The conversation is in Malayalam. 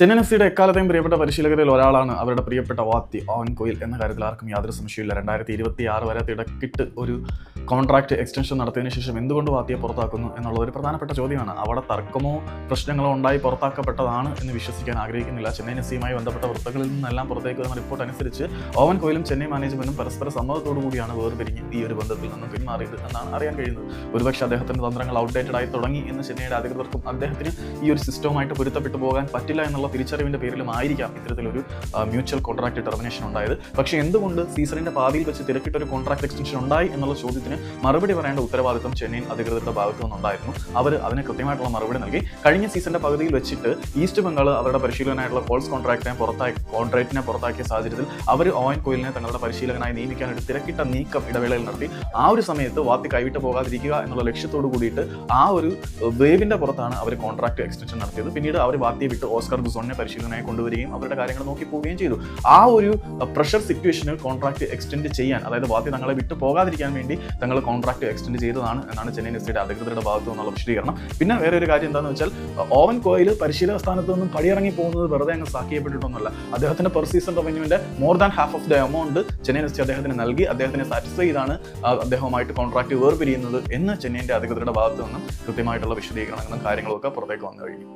ചെന്നൈയിൻ എഫ്സിയുടെ എക്കാലത്തെയും പ്രിയപ്പെട്ട പരിശീലകരിൽ ഒരാളാണ് അവരുടെ പ്രിയപ്പെട്ട വാത്തി ഓവൻ കോയിൽ എന്ന കാര്യത്തിൽ ആർക്കും യാതൊരു സംശയമില്ല. 2026 വരെ തിടക്കിട്ട് ഒരു കോൺട്രാക്ട് എക്സ്റ്റൻഷൻ നടത്തിയതിനു ശേഷം എന്തുകൊണ്ട് വാത്തിയെ പുറത്താക്കുന്നു എന്നുള്ളത് ഒരു പ്രധാനപ്പെട്ട ചോദ്യമാണ്. അവിടെ തർക്കമോ പ്രശ്നങ്ങളോ ഉണ്ടായി പുറത്താക്കപ്പെട്ടതാണ് എന്ന് വിശ്വസിക്കാൻ ആഗ്രഹിക്കുന്നില്ല. ചെന്നൈയിൻ എഫ്സിയുമായി ബന്ധപ്പെട്ട വൃത്തങ്ങളിൽ നിന്നെല്ലാം പുറത്തേക്ക് വരുന്ന റിപ്പോർട്ട് അനുസരിച്ച് ഓവൻ കോയിലും ചെന്നൈ മാനേജ്മെന്റും പരസ്പര സമ്മതത്തോടു കൂടിയാണ് വേർപിരിഞ്ഞ് ഈ ഒരു ബന്ധത്തിൽ നിന്നും പിന്മാറിയത് എന്നാണ് അറിയാൻ കഴിയുന്നത്. ഒരുപക്ഷെ അദ്ദേഹത്തിന്റെ തന്ത്രങ്ങൾ ഔട്ട്ഡേറ്റഡ് ആയി തുടങ്ങി എന്ന് ചെന്നൈയുടെ അധികൃതർക്കും അദ്ദേഹത്തിന് ഈ ഒരു സിസ്റ്റവുമായിട്ട് പൊരുത്തപ്പെട്ടു പോകാൻ പറ്റില്ല എന്നുള്ള തിരിച്ചറിവിന്റെ പേരിലും ആയിരിക്കാം ഇത്തരത്തിലൊരു മ്യൂച്വൽ കോൺട്രാക്ട് ടെർമിനേഷൻ ഉണ്ടായത്. പക്ഷേ എന്തുകൊണ്ട് സീസണിന്റെ പാതിയിൽ വെച്ച് തിരക്കിട്ട ഒരു കോൺട്രാക്ട് എക്സ്റ്റൻഷൻ ഉണ്ടായി എന്നുള്ള ചോദ്യത്തിന് മറുപടി പറയേണ്ട ഉത്തരവാദിത്വം ചെന്നൈയിൻ അധികൃതരുടെ ഭാഗത്തു നിന്നുണ്ടായിരുന്നു. അവർ അതിന് കൃത്യമായിട്ടുള്ള മറുപടി നൽകി. കഴിഞ്ഞ സീസണിന്റെ പകുതിയിൽ വെച്ചിട്ട് ഈസ്റ്റ് ബംഗാൾ അവരുടെ പരിശീലകനായിട്ടുള്ള കോൾസ് കോൺട്രാക്റ്റിനെ പുറത്താക്കിയ സാഹചര്യത്തിൽ അവർ ഓവൻ കോയിലിനെ തങ്ങളുടെ പരിശീലകനായി നിയമിക്കാൻ ഒരു തിരക്കിട്ട നീക്കം ഇടവേളയിൽ നടത്തി. ആ ഒരു സമയത്ത് വാത്തി കൈവിട്ട് പോകാതിരിക്കുക എന്നുള്ള ലക്ഷ്യത്തോടു കൂടിയിട്ട് ആ ഒരു വേവിന്റെ പുറത്താണ് അവർ കോൺട്രാക്ട് എക്സ്റ്റൻഷൻ നടത്തിയത്. പിന്നീട് അവർ വാത്തിയെ വിട്ട് ഓസ്കർ ബുസോണിനെ പരിശീലനമായി കൊണ്ടുവരികയും അവരുടെ കാര്യങ്ങൾ നോക്കി പോവുകയും ചെയ്തു. ആ ഒരു പ്രഷർ സിറ്റുവേഷനിൽ കോൺട്രാക്ട് എക്സ്റ്റെൻഡ് ചെയ്യാൻ, അതായത് വാത്തി തങ്ങളെ വിട്ടു പോകാതിരിക്കാൻ വേണ്ടി തങ്ങൾ കോൺട്രാക്ട് എക്സ്റ്റെൻഡ് ചെയ്തതാണ് എന്നാണ് ചെന്നൈയിൻ എഫ്സിയുടെ അധികൃതരുടെ ഭാഗത്തു നിന്നുള്ള വിശദീകരണം. പിന്നെ വേറെ ഒരു കാര്യം എന്താണെന്ന് വെച്ചാൽ, ഓവൻ കോയിൽ പരിശീലക സ്ഥാനത്ത് നിന്നും പടിയിറങ്ങി പോകുന്നത് വെറുതെ അങ്ങ് സാക്കിയപ്പെട്ടിട്ടൊന്നുമല്ല. അദ്ദേഹത്തിന്റെ പെർ സീസൺ റവന്യൂവിന്റെ more than half of the amount Chennaiyin FC അദ്ദേഹത്തിന് നൽകി. അദ്ദേഹത്തിനെ സാറ്റിസ്ഫൈ ചെയ്താണ് അദ്ദേഹവുമായിട്ട് കോൺട്രാക്ട് വേർപിരിയുന്നത് എന്ന് ചെന്നൈയിന്റെ അധികൃതരുടെ ഭാഗത്തു നിന്നും കൃത്യമായിട്ടുള്ള വിശദീകരണങ്ങളും കാര്യങ്ങളും ഒക്കെ പുറത്തേക്ക് വന്നു കഴിഞ്ഞു.